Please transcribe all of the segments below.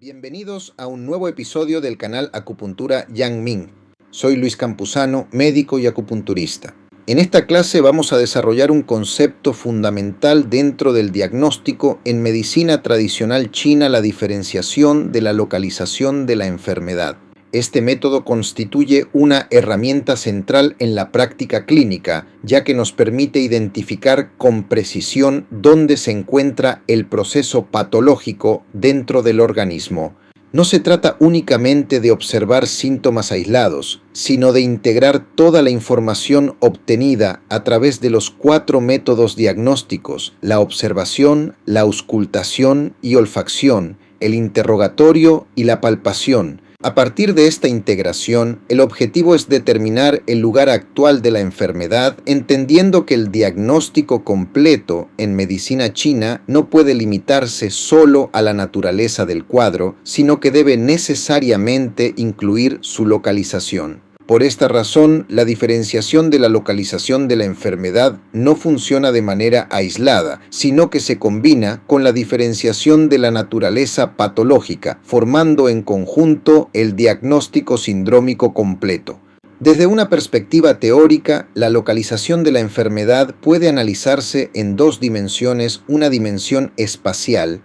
Bienvenidos a un nuevo episodio del canal Acupuntura Yang Ming. Soy Luis Campuzano, médico y acupunturista. En esta clase vamos a desarrollar un concepto fundamental dentro del diagnóstico en medicina tradicional china, la diferenciación de la localización de la enfermedad. Este método constituye una herramienta central en la práctica clínica, ya que nos permite identificar con precisión dónde se encuentra el proceso patológico dentro del organismo. No se trata únicamente de observar síntomas aislados, sino de integrar toda la información obtenida a través de los 4 métodos diagnósticos: la observación, la auscultación y olfacción, el interrogatorio y la palpación. A partir de esta integración, el objetivo es determinar el lugar actual de la enfermedad, entendiendo que el diagnóstico completo en medicina china no puede limitarse solo a la naturaleza del cuadro, sino que debe necesariamente incluir su localización. Por esta razón, la diferenciación de la localización de la enfermedad no funciona de manera aislada, sino que se combina con la diferenciación de la naturaleza patológica, formando en conjunto el diagnóstico sindrómico completo. Desde una perspectiva teórica, la localización de la enfermedad puede analizarse en 2 dimensiones: una dimensión espacial,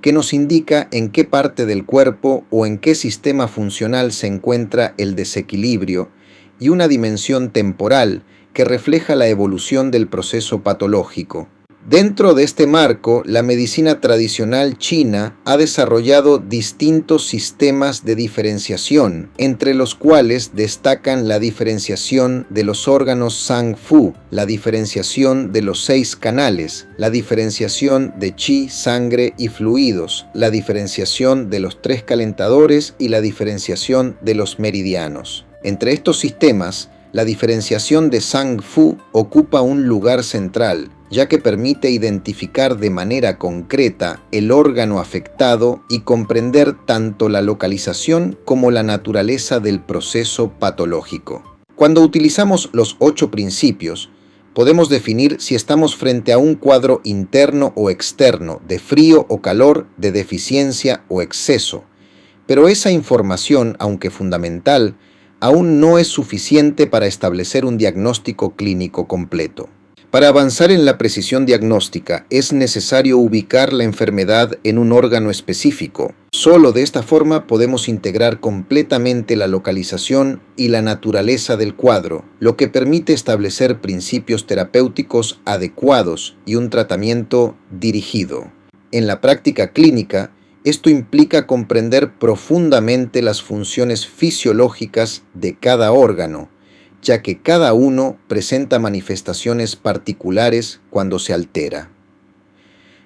que nos indica en qué parte del cuerpo o en qué sistema funcional se encuentra el desequilibrio, y una dimensión temporal, que refleja la evolución del proceso patológico. Dentro de este marco, la medicina tradicional china ha desarrollado distintos sistemas de diferenciación, entre los cuales destacan la diferenciación de los órganos Zang Fu, la diferenciación de los 6 canales, la diferenciación de qi, sangre y fluidos, la diferenciación de los 3 calentadores y la diferenciación de los meridianos. Entre estos sistemas, la diferenciación de Zang Fu ocupa un lugar central, ya que permite identificar de manera concreta el órgano afectado y comprender tanto la localización como la naturaleza del proceso patológico. Cuando utilizamos los 8 principios, podemos definir si estamos frente a un cuadro interno o externo, de frío o calor, de deficiencia o exceso. Pero esa información, aunque fundamental, aún no es suficiente para establecer un diagnóstico clínico completo. Para avanzar en la precisión diagnóstica, es necesario ubicar la enfermedad en un órgano específico. Solo de esta forma podemos integrar completamente la localización y la naturaleza del cuadro, lo que permite establecer principios terapéuticos adecuados y un tratamiento dirigido. En la práctica clínica, esto implica comprender profundamente las funciones fisiológicas de cada órgano, ya que cada uno presenta manifestaciones particulares cuando se altera.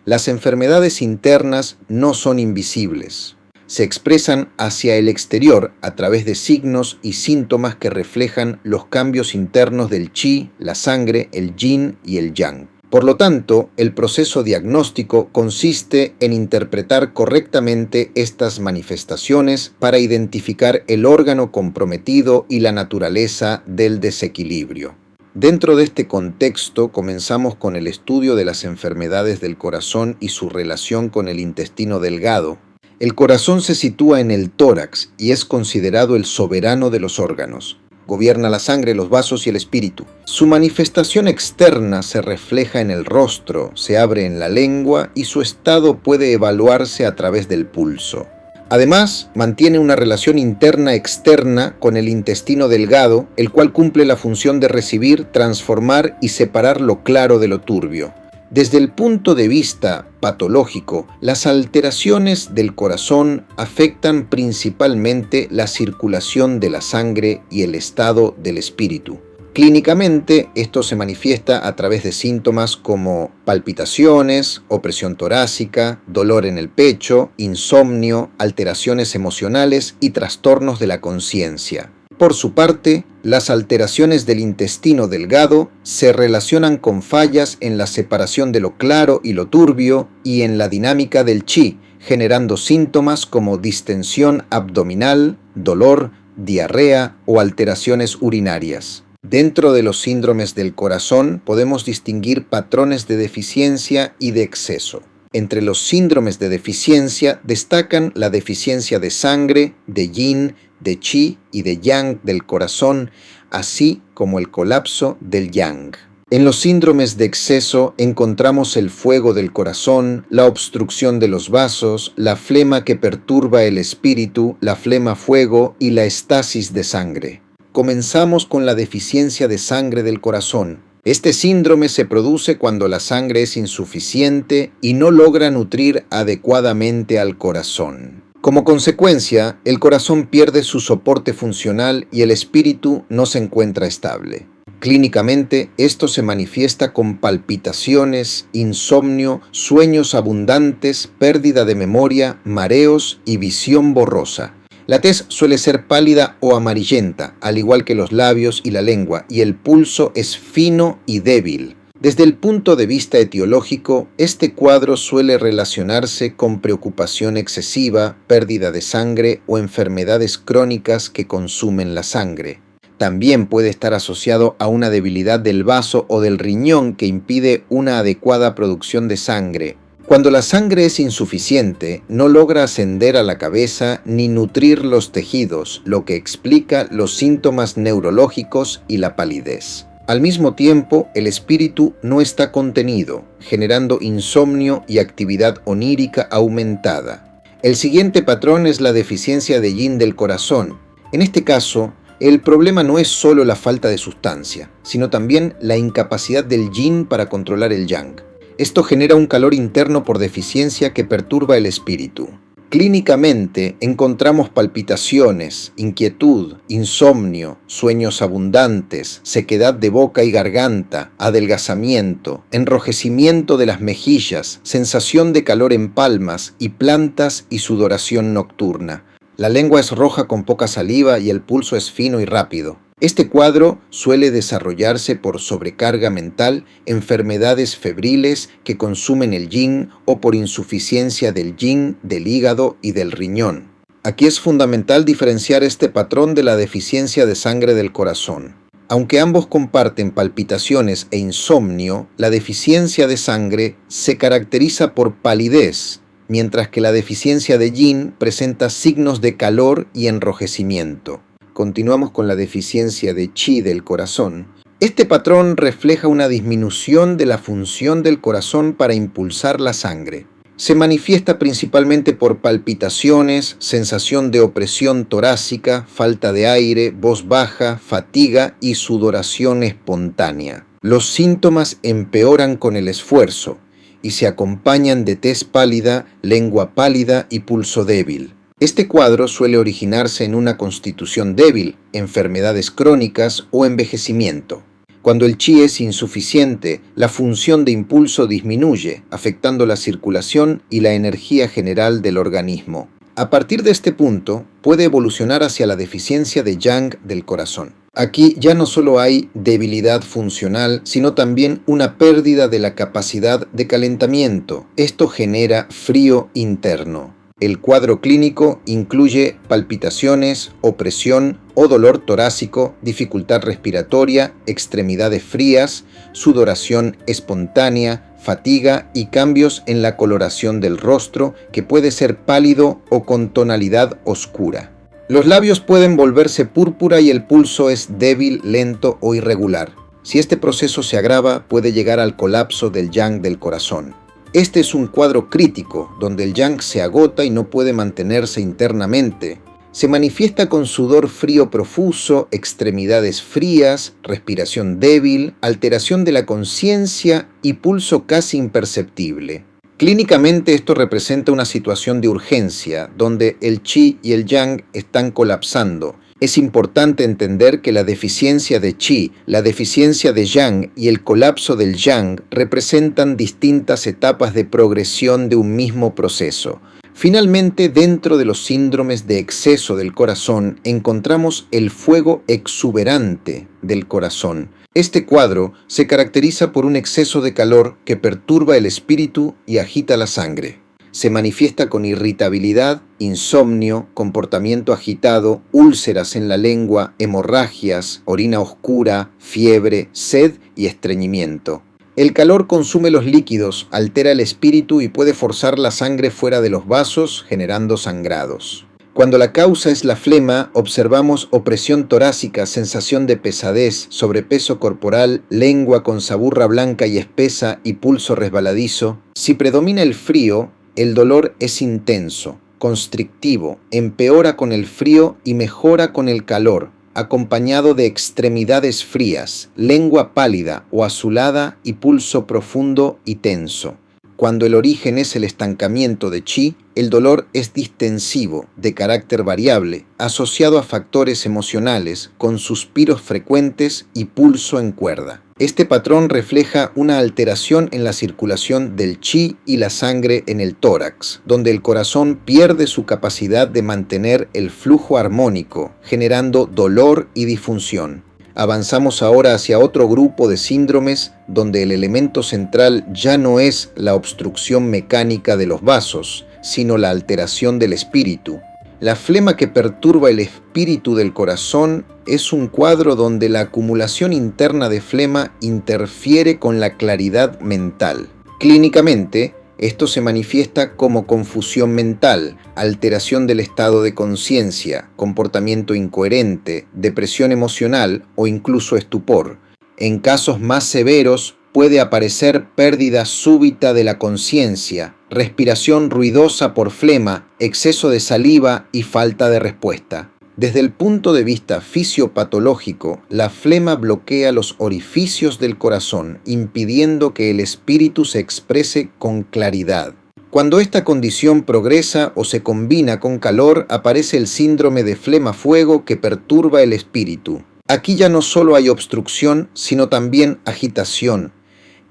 Las enfermedades internas no son invisibles. Se expresan hacia el exterior a través de signos y síntomas que reflejan los cambios internos del qi, la sangre, el yin y el yang. Por lo tanto, el proceso diagnóstico consiste en interpretar correctamente estas manifestaciones para identificar el órgano comprometido y la naturaleza del desequilibrio. Dentro de este contexto, comenzamos con el estudio de las enfermedades del corazón y su relación con el intestino delgado. El corazón se sitúa en el tórax y es considerado el soberano de los órganos. Gobierna la sangre, los vasos y el espíritu. Su manifestación externa se refleja en el rostro, se abre en la lengua y su estado puede evaluarse a través del pulso. Además, mantiene una relación interna-externa con el intestino delgado, el cual cumple la función de recibir, transformar y separar lo claro de lo turbio. Desde el punto de vista patológico, las alteraciones del corazón afectan principalmente la circulación de la sangre y el estado del espíritu. Clínicamente, esto se manifiesta a través de síntomas como palpitaciones, opresión torácica, dolor en el pecho, insomnio, alteraciones emocionales y trastornos de la conciencia. Por su parte, las alteraciones del intestino delgado se relacionan con fallas en la separación de lo claro y lo turbio y en la dinámica del qi, generando síntomas como distensión abdominal, dolor, diarrea o alteraciones urinarias. Dentro de los síndromes del corazón podemos distinguir patrones de deficiencia y de exceso. Entre los síndromes de deficiencia destacan la deficiencia de sangre, de yin, de chi y de yang del corazón, así como el colapso del yang. En los síndromes de exceso encontramos el fuego del corazón, la obstrucción de los vasos, la flema que perturba el espíritu, la flema fuego y la estasis de sangre. Comenzamos con la deficiencia de sangre del corazón. Este síndrome se produce cuando la sangre es insuficiente y no logra nutrir adecuadamente al corazón. Como consecuencia, el corazón pierde su soporte funcional y el espíritu no se encuentra estable. Clínicamente, esto se manifiesta con palpitaciones, insomnio, sueños abundantes, pérdida de memoria, mareos y visión borrosa. La tez suele ser pálida o amarillenta, al igual que los labios y la lengua, y el pulso es fino y débil. Desde el punto de vista etiológico, este cuadro suele relacionarse con preocupación excesiva, pérdida de sangre o enfermedades crónicas que consumen la sangre. También puede estar asociado a una debilidad del vaso o del riñón que impide una adecuada producción de sangre. Cuando la sangre es insuficiente, no logra ascender a la cabeza ni nutrir los tejidos, lo que explica los síntomas neurológicos y la palidez. Al mismo tiempo, el espíritu no está contenido, generando insomnio y actividad onírica aumentada. El siguiente patrón es la deficiencia de yin del corazón. En este caso, el problema no es solo la falta de sustancia, sino también la incapacidad del yin para controlar el yang. Esto genera un calor interno por deficiencia que perturba el espíritu. Clínicamente encontramos palpitaciones, inquietud, insomnio, sueños abundantes, sequedad de boca y garganta, adelgazamiento, enrojecimiento de las mejillas, sensación de calor en palmas y plantas y sudoración nocturna. La lengua es roja con poca saliva y el pulso es fino y rápido. Este cuadro suele desarrollarse por sobrecarga mental, enfermedades febriles que consumen el yin o por insuficiencia del yin, del hígado y del riñón. Aquí es fundamental diferenciar este patrón de la deficiencia de sangre del corazón. Aunque ambos comparten palpitaciones e insomnio, la deficiencia de sangre se caracteriza por palidez, mientras que la deficiencia de yin presenta signos de calor y enrojecimiento. Continuamos con la deficiencia de chi del corazón. Este patrón refleja una disminución de la función del corazón para impulsar la sangre. Se manifiesta principalmente por palpitaciones, sensación de opresión torácica, falta de aire, voz baja, fatiga y sudoración espontánea. Los síntomas empeoran con el esfuerzo y se acompañan de tez pálida, lengua pálida y pulso débil. Este cuadro suele originarse en una constitución débil, enfermedades crónicas o envejecimiento. Cuando el chi es insuficiente, la función de impulso disminuye, afectando la circulación y la energía general del organismo. A partir de este punto, puede evolucionar hacia la deficiencia de yang del corazón. Aquí ya no solo hay debilidad funcional, sino también una pérdida de la capacidad de calentamiento. Esto genera frío interno. El cuadro clínico incluye palpitaciones, opresión o dolor torácico, dificultad respiratoria, extremidades frías, sudoración espontánea, fatiga y cambios en la coloración del rostro, que puede ser pálido o con tonalidad oscura. Los labios pueden volverse púrpura y el pulso es débil, lento o irregular. Si este proceso se agrava, puede llegar al colapso del yang del corazón. Este es un cuadro crítico, donde el yang se agota y no puede mantenerse internamente. Se manifiesta con sudor frío profuso, extremidades frías, respiración débil, alteración de la conciencia y pulso casi imperceptible. Clínicamente esto representa una situación de urgencia, donde el chi y el yang están colapsando. Es importante entender que la deficiencia de chi, la deficiencia de yang y el colapso del yang representan distintas etapas de progresión de un mismo proceso. Finalmente, dentro de los síndromes de exceso del corazón, encontramos el fuego exuberante del corazón. Este cuadro se caracteriza por un exceso de calor que perturba el espíritu y agita la sangre. Se manifiesta con irritabilidad, insomnio, comportamiento agitado, úlceras en la lengua, hemorragias, orina oscura, fiebre, sed y estreñimiento. El calor consume los líquidos, altera el espíritu y puede forzar la sangre fuera de los vasos, generando sangrados. Cuando la causa es la flema, observamos opresión torácica, sensación de pesadez, sobrepeso corporal, lengua con saburra blanca y espesa y pulso resbaladizo. Si predomina el frío, el dolor es intenso, constrictivo, empeora con el frío y mejora con el calor, acompañado de extremidades frías, lengua pálida o azulada y pulso profundo y tenso. Cuando el origen es el estancamiento de chi, el dolor es distensivo, de carácter variable, asociado a factores emocionales, con suspiros frecuentes y pulso en cuerda. Este patrón refleja una alteración en la circulación del chi y la sangre en el tórax, donde el corazón pierde su capacidad de mantener el flujo armónico, generando dolor y disfunción. Avanzamos ahora hacia otro grupo de síndromes donde el elemento central ya no es la obstrucción mecánica de los vasos, sino la alteración del espíritu. La flema que perturba el espíritu del corazón es un cuadro donde la acumulación interna de flema interfiere con la claridad mental. Clínicamente, esto se manifiesta como confusión mental, alteración del estado de conciencia, comportamiento incoherente, depresión emocional o incluso estupor. En casos más severos puede aparecer pérdida súbita de la conciencia, respiración ruidosa por flema, exceso de saliva y falta de respuesta. Desde el punto de vista fisiopatológico, la flema bloquea los orificios del corazón, impidiendo que el espíritu se exprese con claridad. Cuando esta condición progresa o se combina con calor, aparece el síndrome de flema-fuego que perturba el espíritu. Aquí ya no solo hay obstrucción, sino también agitación.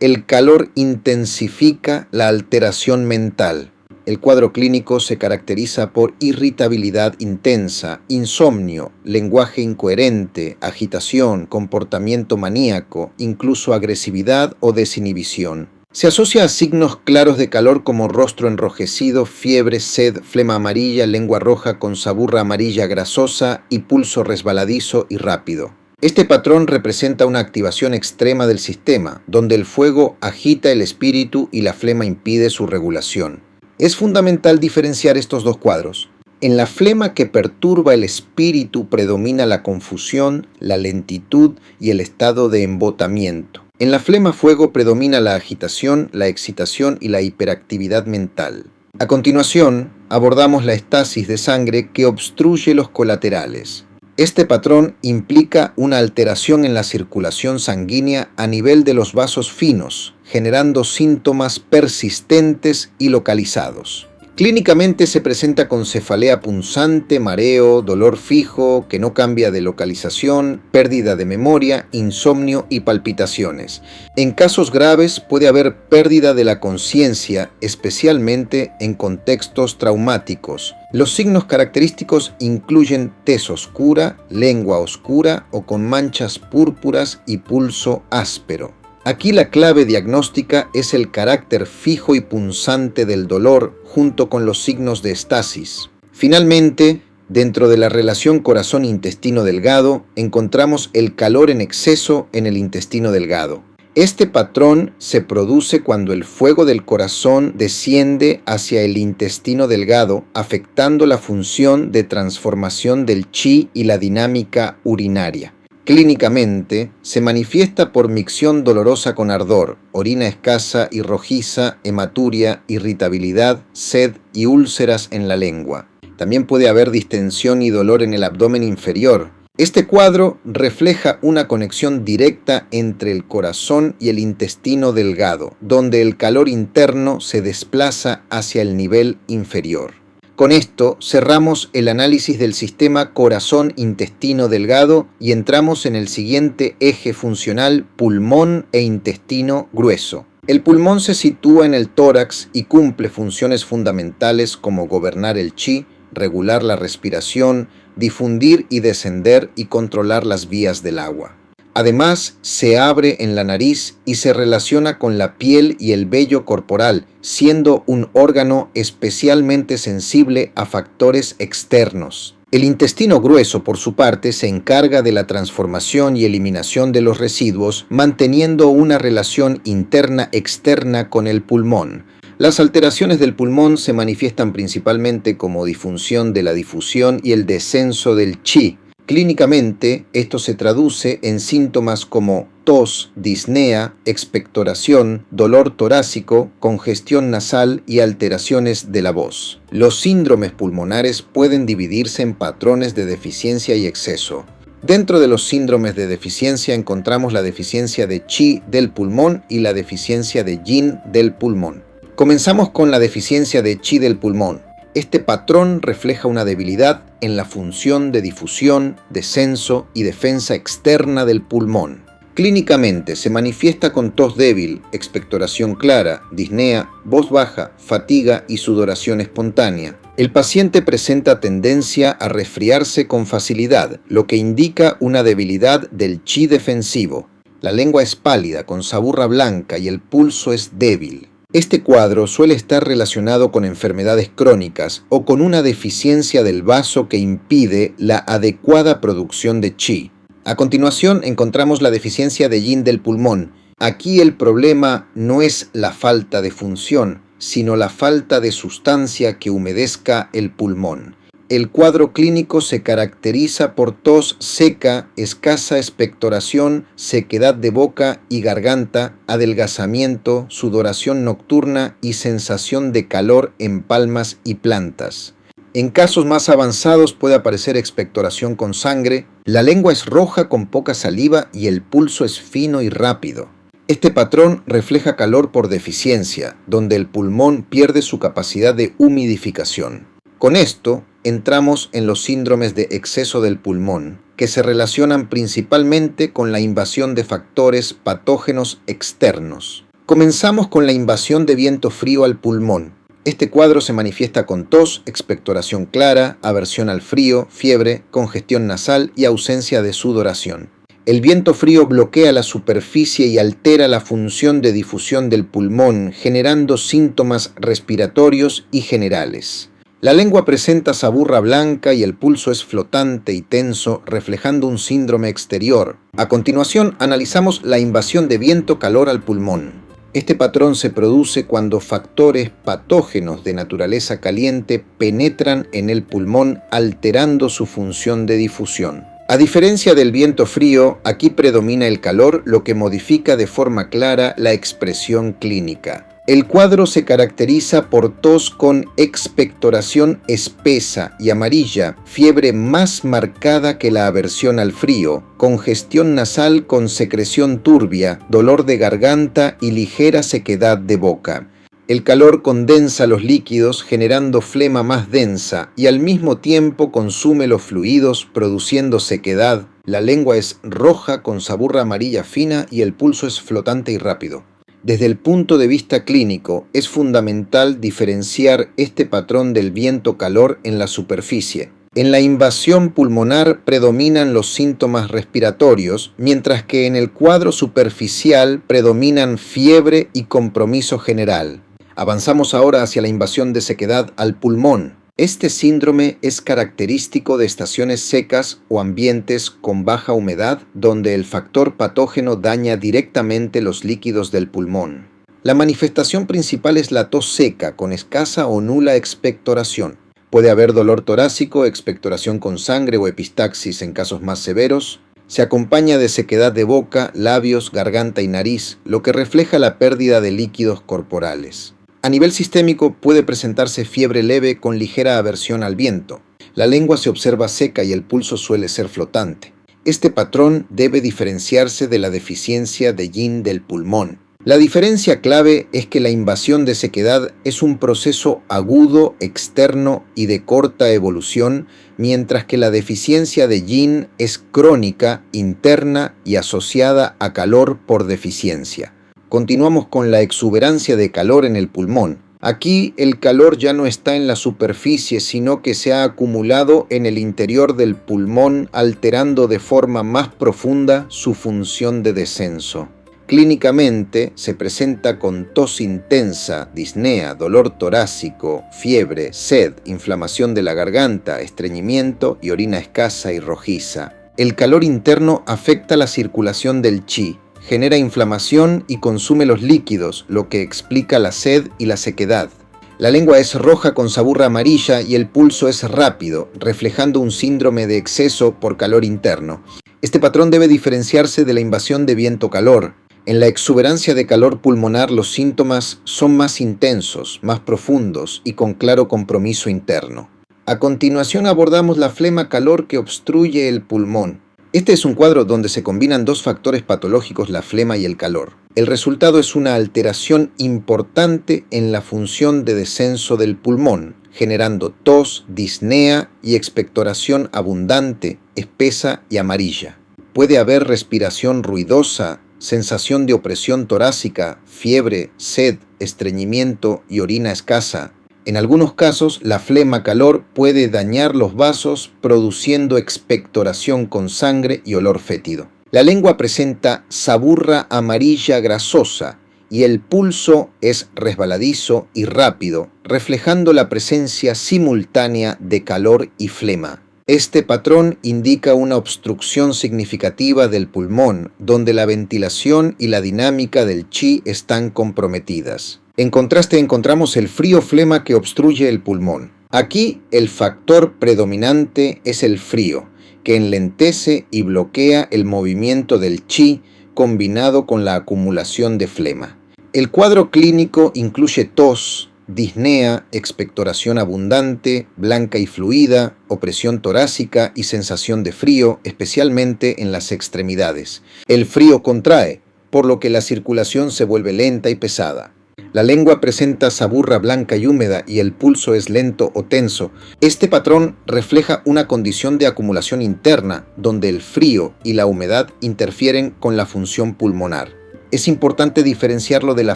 El calor intensifica la alteración mental. El cuadro clínico se caracteriza por irritabilidad intensa, insomnio, lenguaje incoherente, agitación, comportamiento maníaco, incluso agresividad o desinhibición. Se asocia a signos claros de calor como rostro enrojecido, fiebre, sed, flema amarilla, lengua roja con saburra amarilla grasosa y pulso resbaladizo y rápido. Este patrón representa una activación extrema del sistema, donde el fuego agita el espíritu y la flema impide su regulación. Es fundamental diferenciar estos dos cuadros. En la flema que perturba el espíritu predomina la confusión, la lentitud y el estado de embotamiento. En la flema fuego predomina la agitación, la excitación y la hiperactividad mental. A continuación, abordamos la estasis de sangre que obstruye los colaterales. Este patrón implica una alteración en la circulación sanguínea a nivel de los vasos finos, generando síntomas persistentes y localizados. Clínicamente se presenta con cefalea punzante, mareo, dolor fijo que no cambia de localización, pérdida de memoria, insomnio y palpitaciones. En casos graves puede haber pérdida de la conciencia, especialmente en contextos traumáticos. Los signos característicos incluyen tez oscura, lengua oscura o con manchas púrpuras y pulso áspero. Aquí la clave diagnóstica es el carácter fijo y punzante del dolor junto con los signos de estasis. Finalmente, dentro de la relación corazón-intestino delgado, encontramos el calor en exceso en el intestino delgado. Este patrón se produce cuando el fuego del corazón desciende hacia el intestino delgado, afectando la función de transformación del chi y la dinámica urinaria. Clínicamente, se manifiesta por micción dolorosa con ardor, orina escasa y rojiza, hematuria, irritabilidad, sed y úlceras en la lengua. También puede haber distensión y dolor en el abdomen inferior. Este cuadro refleja una conexión directa entre el corazón y el intestino delgado, donde el calor interno se desplaza hacia el nivel inferior. Con esto cerramos el análisis del sistema corazón-intestino delgado y entramos en el siguiente eje funcional pulmón e intestino grueso. El pulmón se sitúa en el tórax y cumple funciones fundamentales como gobernar el chi, regular la respiración, difundir y descender y controlar las vías del agua. Además, se abre en la nariz y se relaciona con la piel y el vello corporal, siendo un órgano especialmente sensible a factores externos. El intestino grueso, por su parte, se encarga de la transformación y eliminación de los residuos, manteniendo una relación interna-externa con el pulmón. Las alteraciones del pulmón se manifiestan principalmente como disfunción de la difusión y el descenso del chi. Clínicamente, esto se traduce en síntomas como tos, disnea, expectoración, dolor torácico, congestión nasal y alteraciones de la voz. Los síndromes pulmonares pueden dividirse en patrones de deficiencia y exceso. Dentro de los síndromes de deficiencia encontramos la deficiencia de Qi del pulmón y la deficiencia de Yin del pulmón. Comenzamos con la deficiencia de Qi del pulmón. Este patrón refleja una debilidad en la función de difusión, descenso y defensa externa del pulmón. Clínicamente se manifiesta con tos débil, expectoración clara, disnea, voz baja, fatiga y sudoración espontánea. El paciente presenta tendencia a resfriarse con facilidad, lo que indica una debilidad del chi defensivo. La lengua es pálida, con saburra blanca y el pulso es débil. Este cuadro suele estar relacionado con enfermedades crónicas o con una deficiencia del vaso que impide la adecuada producción de chi. A continuación encontramos la deficiencia de yin del pulmón. Aquí el problema no es la falta de función, sino la falta de sustancia que humedezca el pulmón. El cuadro clínico se caracteriza por tos seca, escasa expectoración, sequedad de boca y garganta, adelgazamiento, sudoración nocturna y sensación de calor en palmas y plantas. En casos más avanzados puede aparecer expectoración con sangre, la lengua es roja con poca saliva y el pulso es fino y rápido. Este patrón refleja calor por deficiencia, donde el pulmón pierde su capacidad de humidificación. Con esto, entramos en los síndromes de exceso del pulmón, que se relacionan principalmente con la invasión de factores patógenos externos. Comenzamos con la invasión de viento frío al pulmón. Este cuadro se manifiesta con tos, expectoración clara, aversión al frío, fiebre, congestión nasal y ausencia de sudoración. El viento frío bloquea la superficie y altera la función de difusión del pulmón, generando síntomas respiratorios y generales. La lengua presenta saburra blanca y el pulso es flotante y tenso, reflejando un síndrome exterior. A continuación, analizamos la invasión de viento-calor al pulmón. Este patrón se produce cuando factores patógenos de naturaleza caliente penetran en el pulmón, alterando su función de difusión. A diferencia del viento frío, aquí predomina el calor, lo que modifica de forma clara la expresión clínica. El cuadro se caracteriza por tos con expectoración espesa y amarilla, fiebre más marcada que la aversión al frío, congestión nasal con secreción turbia, dolor de garganta y ligera sequedad de boca. El calor condensa los líquidos generando flema más densa y al mismo tiempo consume los fluidos produciendo sequedad. La lengua es roja con saburra amarilla fina y el pulso es flotante y rápido. Desde el punto de vista clínico, es fundamental diferenciar este patrón del viento-calor en la superficie. En la invasión pulmonar predominan los síntomas respiratorios, mientras que en el cuadro superficial predominan fiebre y compromiso general. Avanzamos ahora hacia la invasión de sequedad al pulmón. Este síndrome es característico de estaciones secas o ambientes con baja humedad donde el factor patógeno daña directamente los líquidos del pulmón. La manifestación principal es la tos seca con escasa o nula expectoración. Puede haber dolor torácico, expectoración con sangre o epistaxis en casos más severos. Se acompaña de sequedad de boca, labios, garganta y nariz, lo que refleja la pérdida de líquidos corporales. A nivel sistémico puede presentarse fiebre leve con ligera aversión al viento. La lengua se observa seca y el pulso suele ser flotante. Este patrón debe diferenciarse de la deficiencia de yin del pulmón. La diferencia clave es que la invasión de sequedad es un proceso agudo, externo y de corta evolución, mientras que la deficiencia de yin es crónica, interna y asociada a calor por deficiencia. Continuamos con la exuberancia de calor en el pulmón. Aquí el calor ya no está en la superficie, sino que se ha acumulado en el interior del pulmón, alterando de forma más profunda su función de descenso. Clínicamente se presenta con tos intensa, disnea, dolor torácico, fiebre, sed, inflamación de la garganta, estreñimiento y orina escasa y rojiza. El calor interno afecta la circulación del chi, genera inflamación y consume los líquidos, lo que explica la sed y la sequedad. La lengua es roja con saburra amarilla y el pulso es rápido, reflejando un síndrome de exceso por calor interno. Este patrón debe diferenciarse de la invasión de viento-calor. En la exuberancia de calor pulmonar los síntomas son más intensos, más profundos y con claro compromiso interno. A continuación abordamos la flema-calor que obstruye el pulmón. Este es un cuadro donde se combinan dos factores patológicos, la flema y el calor. El resultado es una alteración importante en la función de descenso del pulmón, generando tos, disnea y expectoración abundante, espesa y amarilla. Puede haber respiración ruidosa, sensación de opresión torácica, fiebre, sed, estreñimiento y orina escasa. En algunos casos, la flema-calor puede dañar los vasos, produciendo expectoración con sangre y olor fétido. La lengua presenta saburra amarilla grasosa y el pulso es resbaladizo y rápido, reflejando la presencia simultánea de calor y flema. Este patrón indica una obstrucción significativa del pulmón, donde la ventilación y la dinámica del chi están comprometidas. En contraste, encontramos el frío-flema que obstruye el pulmón. Aquí el factor predominante es el frío, que enlentece y bloquea el movimiento del chi combinado con la acumulación de flema. El cuadro clínico incluye tos, disnea, expectoración abundante, blanca y fluida, opresión torácica y sensación de frío, especialmente en las extremidades. El frío contrae, por lo que la circulación se vuelve lenta y pesada. La lengua presenta saburra blanca y húmeda y el pulso es lento o tenso. Este patrón refleja una condición de acumulación interna, donde el frío y la humedad interfieren con la función pulmonar. Es importante diferenciarlo de la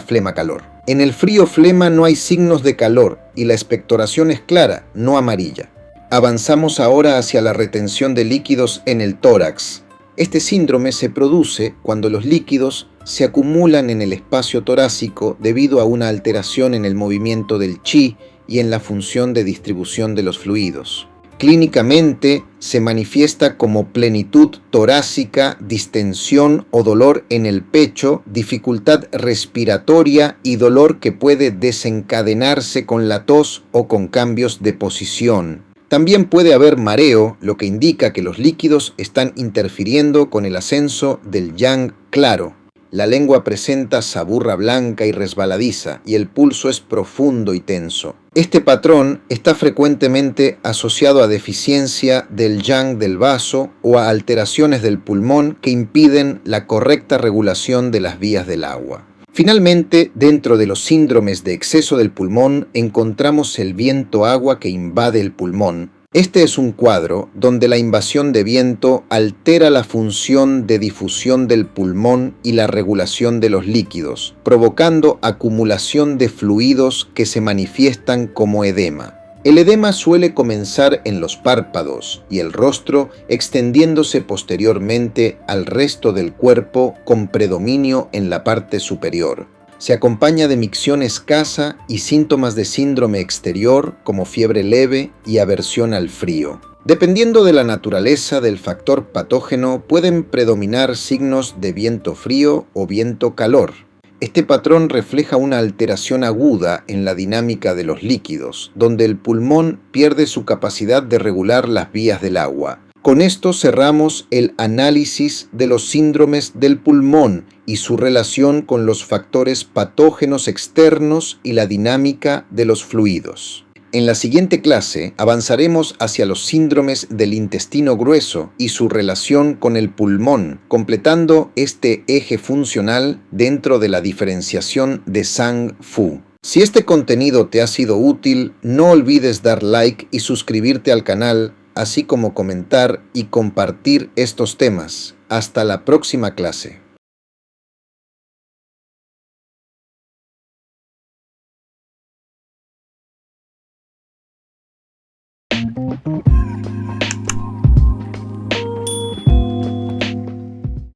flema-calor. En el frío-flema no hay signos de calor y la expectoración es clara, no amarilla. Avanzamos ahora hacia la retención de líquidos en el tórax. Este síndrome se produce cuando los líquidos se acumulan en el espacio torácico debido a una alteración en el movimiento del chi y en la función de distribución de los fluidos. Clínicamente se manifiesta como plenitud torácica, distensión o dolor en el pecho, dificultad respiratoria y dolor que puede desencadenarse con la tos o con cambios de posición. También puede haber mareo, lo que indica que los líquidos están interfiriendo con el ascenso del yang claro. La lengua presenta saburra blanca y resbaladiza y el pulso es profundo y tenso. Este patrón está frecuentemente asociado a deficiencia del yang del vaso o a alteraciones del pulmón que impiden la correcta regulación de las vías del agua. Finalmente, dentro de los síndromes de exceso del pulmón encontramos el viento-agua que invade el pulmón. Este es un cuadro donde la invasión de viento altera la función de difusión del pulmón y la regulación de los líquidos, provocando acumulación de fluidos que se manifiestan como edema. El edema suele comenzar en los párpados y el rostro, extendiéndose posteriormente al resto del cuerpo con predominio en la parte superior. Se acompaña de micción escasa y síntomas de síndrome exterior como fiebre leve y aversión al frío. Dependiendo de la naturaleza del factor patógeno, pueden predominar signos de viento frío o viento calor. Este patrón refleja una alteración aguda en la dinámica de los líquidos, donde el pulmón pierde su capacidad de regular las vías del agua. Con esto cerramos el análisis de los síndromes del pulmón y su relación con los factores patógenos externos y la dinámica de los fluidos. En la siguiente clase avanzaremos hacia los síndromes del intestino grueso y su relación con el pulmón, completando este eje funcional dentro de la diferenciación de Sang-Fu. Si este contenido te ha sido útil, no olvides dar like y suscribirte al canal, así como comentar y compartir estos temas. Hasta la próxima clase.